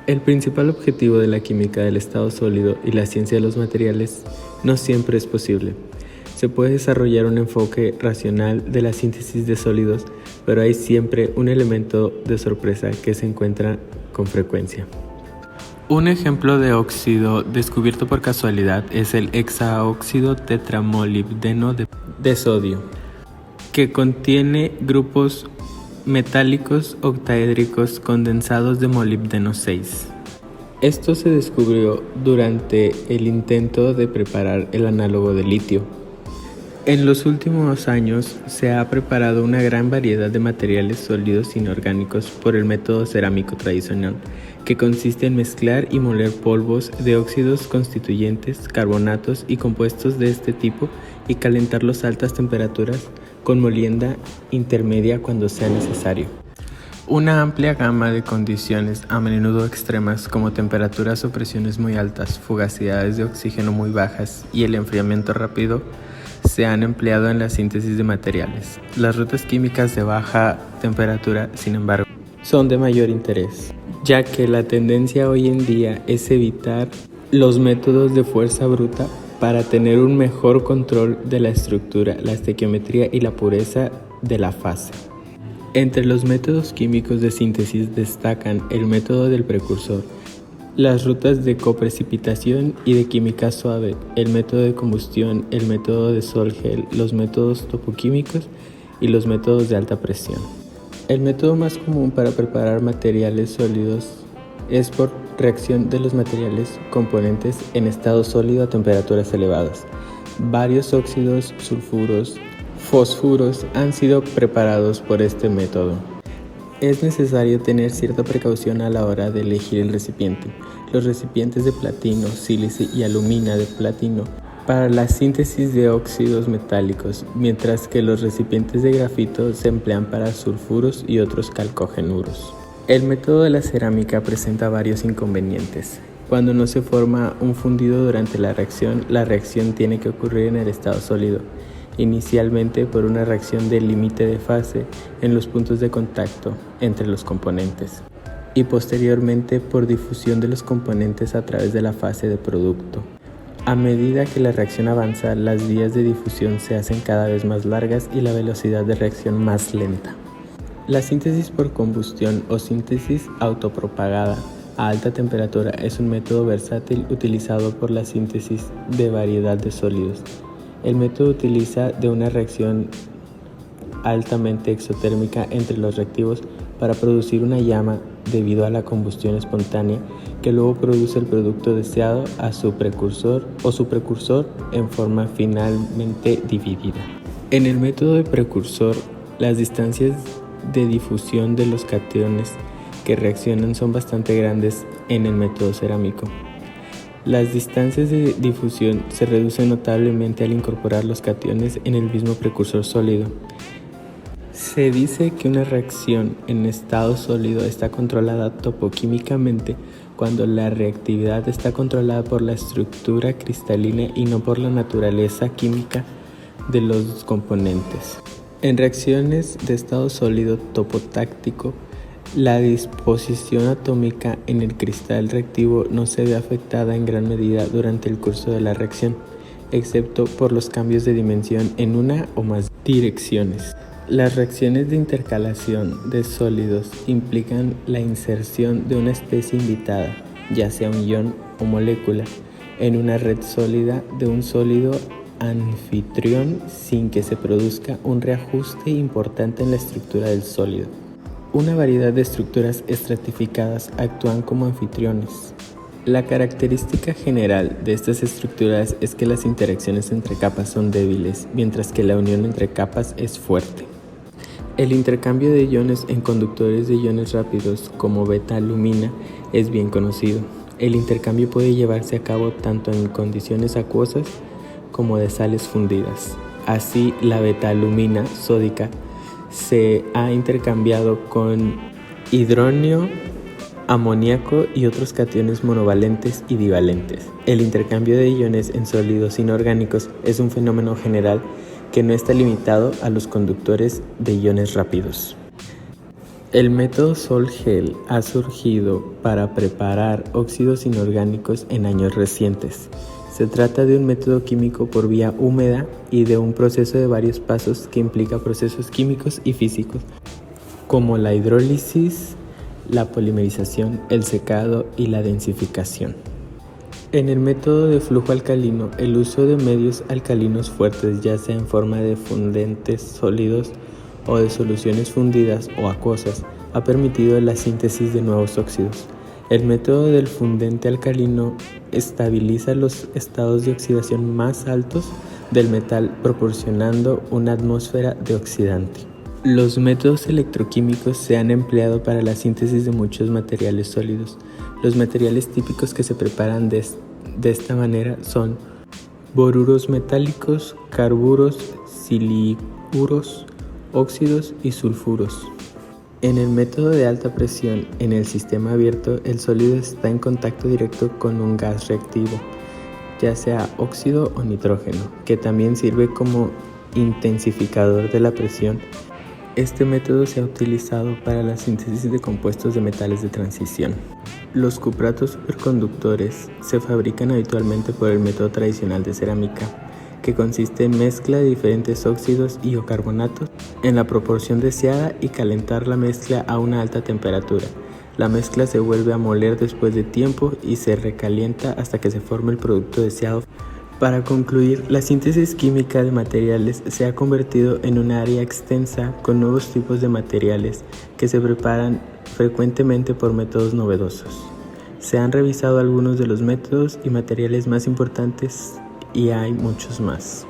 El principal objetivo de la química del estado sólido y la ciencia de los materiales no siempre es posible. Se puede desarrollar un enfoque racional de la síntesis de sólidos, pero hay siempre un elemento de sorpresa que se encuentra con frecuencia. Un ejemplo de óxido descubierto por casualidad es el hexaóxido tetramolibdeno de sodio, que contiene grupos metálicos octaédricos condensados de molibdeno 6. Esto se descubrió durante el intento de preparar el análogo de litio. En los últimos años se ha preparado una gran variedad de materiales sólidos inorgánicos por el método cerámico tradicional, que consiste en mezclar y moler polvos de óxidos constituyentes, carbonatos y compuestos de este tipo y calentarlos a altas temperaturas con molienda intermedia cuando sea necesario. Una amplia gama de condiciones, a menudo extremas, como temperaturas o presiones muy altas, fugacidades de oxígeno muy bajas y el enfriamiento rápido, se han empleado en la síntesis de materiales. Las rutas químicas de baja temperatura, sin embargo, son de mayor interés, ya que la tendencia hoy en día es evitar los métodos de fuerza bruta para tener un mejor control de la estructura, la estequiometría y la pureza de la fase. Entre los métodos químicos de síntesis destacan el método del precursor, las rutas de coprecipitación y de química suave, el método de combustión, el método de Sol-Gel, los métodos topoquímicos y los métodos de alta presión. El método más común para preparar materiales sólidos es por reacción de los materiales componentes en estado sólido a temperaturas elevadas. Varios óxidos, sulfuros, fosfuros han sido preparados por este método. Es necesario tener cierta precaución a la hora de elegir el recipiente. Los recipientes de platino, sílice y alumina de platino para la síntesis de óxidos metálicos, mientras que los recipientes de grafito se emplean para sulfuros y otros calcogenuros. El método de la cerámica presenta varios inconvenientes. Cuando no se forma un fundido durante la reacción tiene que ocurrir en el estado sólido, inicialmente por una reacción de límite de fase en los puntos de contacto entre los componentes y posteriormente por difusión de los componentes a través de la fase de producto. A medida que la reacción avanza, las vías de difusión se hacen cada vez más largas y la velocidad de reacción más lenta. La síntesis por combustión o síntesis autopropagada a alta temperatura es un método versátil utilizado por la síntesis de variedad de sólidos. El método utiliza de una reacción altamente exotérmica entre los reactivos para producir una llama debido a la combustión espontánea que luego produce el producto deseado a su precursor en forma finalmente dividida. En el método de precursor, las distancias de difusión de los cationes que reaccionan son bastante grandes en el método cerámico. Las distancias de difusión se reducen notablemente al incorporar los cationes en el mismo precursor sólido. Se dice que una reacción en estado sólido está controlada topoquímicamente cuando la reactividad está controlada por la estructura cristalina y no por la naturaleza química de los componentes. En reacciones de estado sólido topotáctico, la disposición atómica en el cristal reactivo no se ve afectada en gran medida durante el curso de la reacción, excepto por los cambios de dimensión en una o más direcciones. Las reacciones de intercalación de sólidos implican la inserción de una especie invitada, ya sea un ion o molécula, en una red sólida de un sólido anfitrión sin que se produzca un reajuste importante en la estructura del sólido. Una variedad de estructuras estratificadas actúan como anfitriones. La característica general de estas estructuras es que las interacciones entre capas son débiles, mientras que la unión entre capas es fuerte. El intercambio de iones en conductores de iones rápidos como beta-alumina es bien conocido. El intercambio puede llevarse a cabo tanto en condiciones acuosas como de sales fundidas. Así, la beta-alumina sódica se ha intercambiado con hidróneo, amoníaco y otros cationes monovalentes y divalentes. El intercambio de iones en sólidos inorgánicos es un fenómeno general que no está limitado a los conductores de iones rápidos. El método Sol-Gel ha surgido para preparar óxidos inorgánicos en años recientes. Se trata de un método químico por vía húmeda y de un proceso de varios pasos que implica procesos químicos y físicos, como la hidrólisis, la polimerización, el secado y la densificación. En el método de flujo alcalino, el uso de medios alcalinos fuertes, ya sea en forma de fundentes sólidos o de soluciones fundidas o acuosas, ha permitido la síntesis de nuevos óxidos. El método del fundente alcalino estabiliza los estados de oxidación más altos del metal, proporcionando una atmósfera de oxidante. Los métodos electroquímicos se han empleado para la síntesis de muchos materiales sólidos. Los materiales típicos que se preparan de esta manera son boruros metálicos, carburos, silicuros, óxidos y sulfuros. En el método de alta presión, en el sistema abierto, el sólido está en contacto directo con un gas reactivo, ya sea óxido o nitrógeno, que también sirve como intensificador de la presión. Este método se ha utilizado para la síntesis de compuestos de metales de transición. Los cupratos superconductores se fabrican habitualmente por el método tradicional de cerámica, que consiste en mezcla de diferentes óxidos y o carbonatos en la proporción deseada y calentar la mezcla a una alta temperatura. La mezcla se vuelve a moler después de tiempo y se recalienta hasta que se forme el producto deseado. Para concluir, la síntesis química de materiales se ha convertido en un área extensa con nuevos tipos de materiales que se preparan frecuentemente por métodos novedosos. Se han revisado algunos de los métodos y materiales más importantes y hay muchos más.